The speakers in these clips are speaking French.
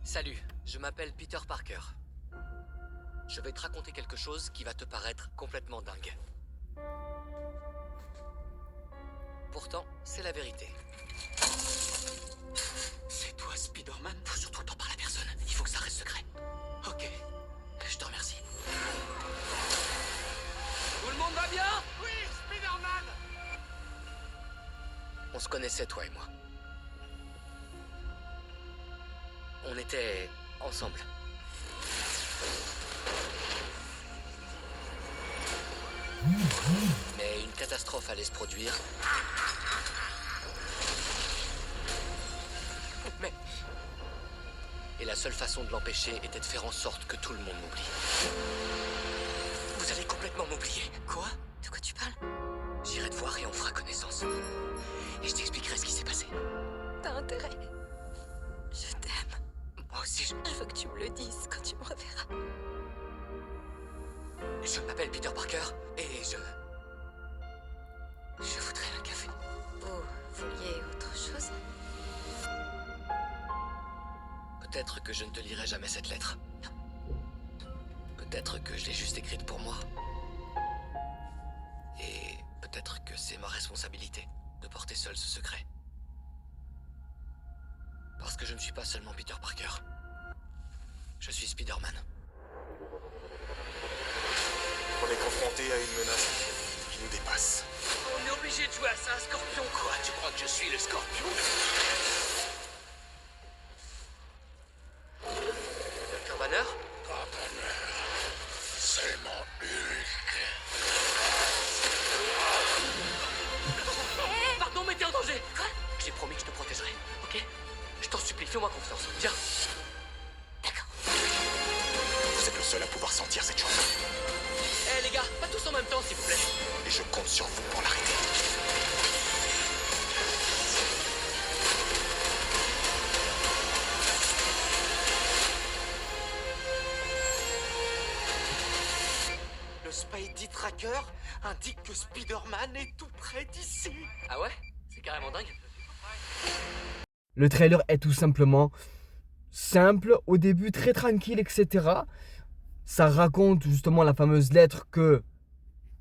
Salut, je m'appelle Peter Parker. Je vais te raconter quelque chose qui va te paraître complètement dingue. Pourtant, c'est la vérité. C'est toi, Spider-Man? Faut surtout t'en parler à personne. Il faut que ça reste secret. Ok, je te remercie. Tout le monde va bien? Oui, Spider-Man! On se connaissait, toi et moi. On était ensemble. Mais une catastrophe allait se produire. Mais... Et la seule façon de l'empêcher était de faire en sorte que tout le monde m'oublie. Vous allez complètement m'oublier. Quoi? De quoi tu parles? J'irai te voir et on fera connaissance. Et je t'expliquerai ce qui s'est passé. T'as intérêt. Je t'aime. Moi aussi, Je veux que tu me le dises quand tu me reverras. je m'appelle Peter Parker et je voudrais un café. Vous vouliez autre chose? Peut-être que je ne te lirai jamais cette lettre. Peut-être que je l'ai juste écrite pour moi. Et peut-être que c'est ma responsabilité de porter seul ce secret. Parce que je ne suis pas seulement Peter Parker. Je suis Spider-Man. On est confronté à une menace qui nous dépasse. On est obligé de jouer à ça, un scorpion. Quoi? Tu crois que je suis le scorpion? Dr. Banner? C'est mon Hulk. Pardon, mais t'es en danger. Quoi? J'ai promis que je te protégerai, ok? Je t'en supplie, fais-moi confiance. Viens. D'accord. Vous êtes le seul à pouvoir sentir cette chose. Eh les gars, pas tous en même temps, s'il vous plaît. Et je compte sur vous pour l'arrêter. Le Spidey Tracker indique que Spider-Man est tout près d'ici. Ah ouais? C'est carrément dingue. Le trailer est tout simplement simple, au début très tranquille, etc. Ça raconte justement la fameuse lettre que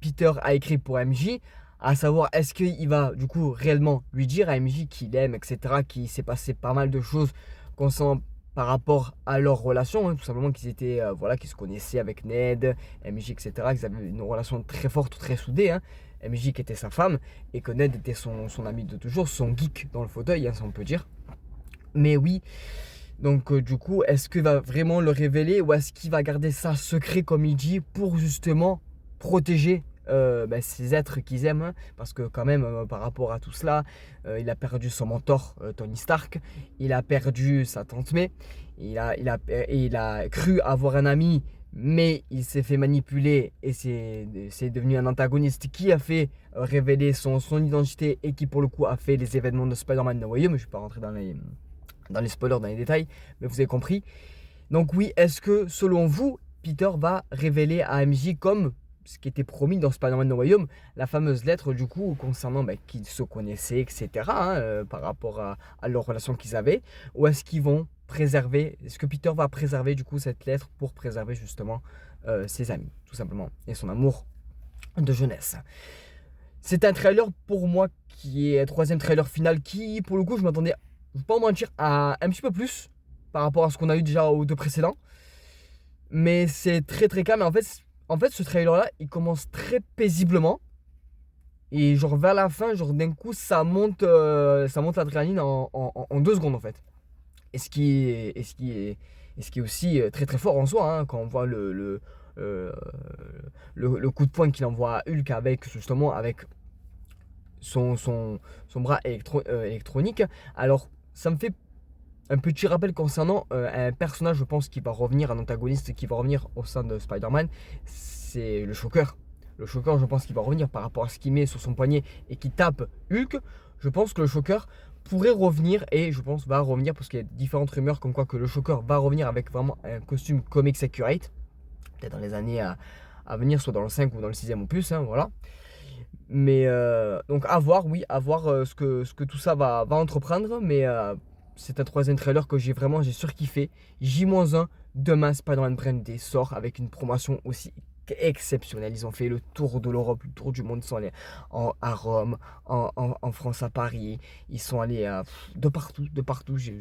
Peter a écrite pour MJ, à savoir est-ce qu'il va du coup réellement lui dire à MJ qu'il l'aime, etc. Qu'il s'est passé pas mal de choses concernant par rapport à leur relation, hein, tout simplement qu'ils étaient, voilà, qu'ils se connaissaient avec Ned, MJ, etc. Qu'ils avaient une relation très forte, très soudée. Hein. MJ qui était sa femme et que Ned était son ami de toujours, son geek dans le fauteuil, hein, ça on peut dire. Mais oui, donc du coup, est-ce qu'il va vraiment le révéler ou est-ce qu'il va garder ça secret comme il dit pour justement protéger ces êtres qu'ils aiment, hein, parce que quand même par rapport à tout cela, il a perdu son mentor Tony Stark, il a perdu sa tante May, il a cru avoir un ami, mais il s'est fait manipuler et c'est devenu un antagoniste qui a fait révéler son identité et qui pour le coup a fait les événements de Spider-Man No Way Home. Je ne vais pas rentrer dans les spoilers, dans les détails, mais vous avez compris. Donc oui, est-ce que selon vous, Peter va révéler à MJ comme ce qui était promis dans Spider-Man No Way Home, la fameuse lettre du coup concernant qu'ils se connaissaient, etc. Hein, par rapport à leur relation qu'ils avaient, ou est-ce qu'ils vont préserver, est-ce que Peter va préserver du coup cette lettre pour préserver justement ses amis, tout simplement, et son amour de jeunesse. C'est un trailer pour moi qui est un troisième trailer final qui, pour le coup, je m'attendais, je ne vais pas mentir, à un petit peu plus par rapport à ce qu'on a eu déjà aux deux précédents. Mais c'est très très calme. En fait, ce trailer-là, il commence très paisiblement. Et genre vers la fin, genre d'un coup, ça monte l'adrénaline en 2 secondes en fait. Et ce qui est aussi très très fort en soi, hein, quand on voit le coup de poing qu'il envoie à Hulk avec justement avec son bras électronique. Alors ça me fait un petit rappel concernant un personnage, je pense, qui va revenir, un antagoniste qui va revenir au sein de Spider-Man, c'est le Shocker. Le Shocker, je pense qu'il va revenir par rapport à ce qu'il met sur son poignet et qui tape Hulk. Je pense que le Shocker pourrait revenir et je pense va revenir parce qu'il y a différentes rumeurs comme quoi que le Shocker va revenir avec vraiment un costume comics accurate. Peut-être dans les années à venir, soit dans le 5 ou dans le 6e opus, hein, voilà. Mais donc à voir, oui, à voir ce que tout ça va entreprendre, mais c'est un troisième trailer que j'ai surkiffé. J-1, demain Spider-Man Brand Day sort avec une promotion aussi exceptionnelle. Ils ont fait le tour de l'Europe, le tour du monde. Ils sont allés à Rome, en France, à Paris. Ils sont allés de partout. Je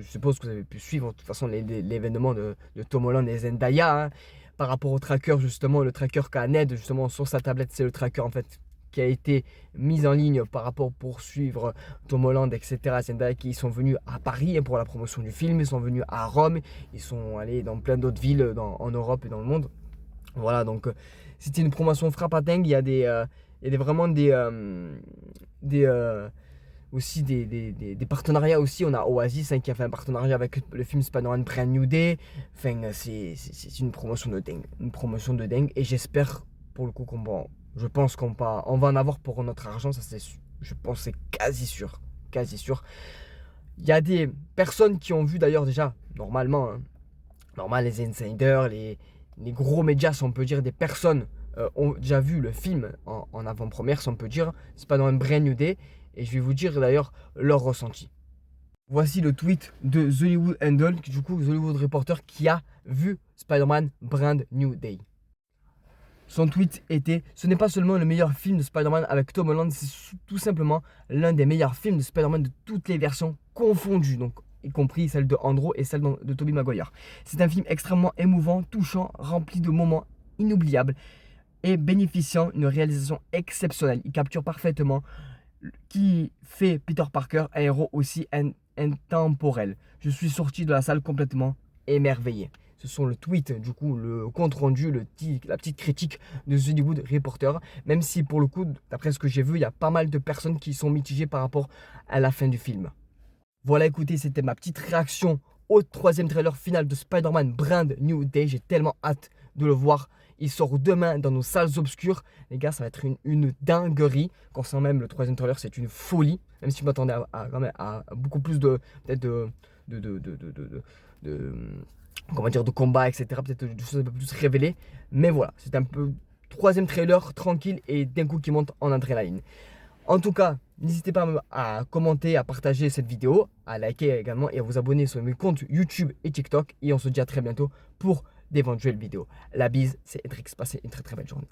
suppose que vous avez pu suivre de toute façon l'événement de Tom Holland et Zendaya. Hein. Par rapport au tracker, justement, le tracker qu'a Ned justement sur sa tablette, c'est le tracker en fait qui a été mis en ligne par rapport pour suivre Tom Holland, etc. Zendaya qui sont venus à Paris pour la promotion du film, ils sont venus à Rome, ils sont allés dans plein d'autres villes en Europe et dans le monde. Voilà, donc c'était une promotion frappe à dingue. Il y a vraiment aussi des partenariats aussi. On a Oasis qui a fait un partenariat avec le film Spider-Man Brand New Day. Enfin, c'est une promotion de dingue. Et j'espère pour le coup je pense qu'on va en avoir pour notre argent. Ça, je pense c'est quasi sûr. Il y a des personnes qui ont vu d'ailleurs déjà, normalement, les insiders, les gros médias, si on peut dire, des personnes ont déjà vu le film en avant-première, si on peut dire. C'est pas dans un Brand New Day. Et je vais vous dire d'ailleurs leur ressenti. Voici le tweet de The Hollywood Handle, du coup The Hollywood Reporter, qui a vu Spider-Man Brand New Day. Son tweet était: ce n'est pas seulement le meilleur film de Spider-Man avec Tom Holland, c'est tout simplement l'un des meilleurs films de Spider-Man de toutes les versions confondues, donc y compris celle de Andrew et celle de Tobey Maguire. C'est un film extrêmement émouvant, touchant, rempli de moments inoubliables et bénéficiant d'une réalisation exceptionnelle. Il capture parfaitement qui fait Peter Parker un héros aussi intemporel. Je suis sorti de la salle complètement émerveillé. Ce sont le tweet, du coup, le compte rendu, la petite critique de The Hollywood Reporter. Même si pour le coup, d'après ce que j'ai vu, il y a pas mal de personnes qui sont mitigées par rapport à la fin du film. Voilà, écoutez, c'était ma petite réaction au troisième trailer final de Spider-Man Brand New Day. J'ai tellement hâte de le voir. Il sort demain dans nos salles obscures. Les gars, ça va être une dinguerie. Concernant même le troisième trailer, c'est une folie. Même si je m'attendais à beaucoup plus de combat, etc. Peut-être des choses un peu plus révélées. Mais voilà, c'est un peu troisième trailer tranquille et d'un coup qui monte en adrénaline. En tout cas, n'hésitez pas à commenter, à partager cette vidéo, à liker également et à vous abonner sur mes comptes YouTube et TikTok. Et on se dit à très bientôt pour d'éventuelles vidéos. La bise, c'est Edrix. Passez une très très belle journée.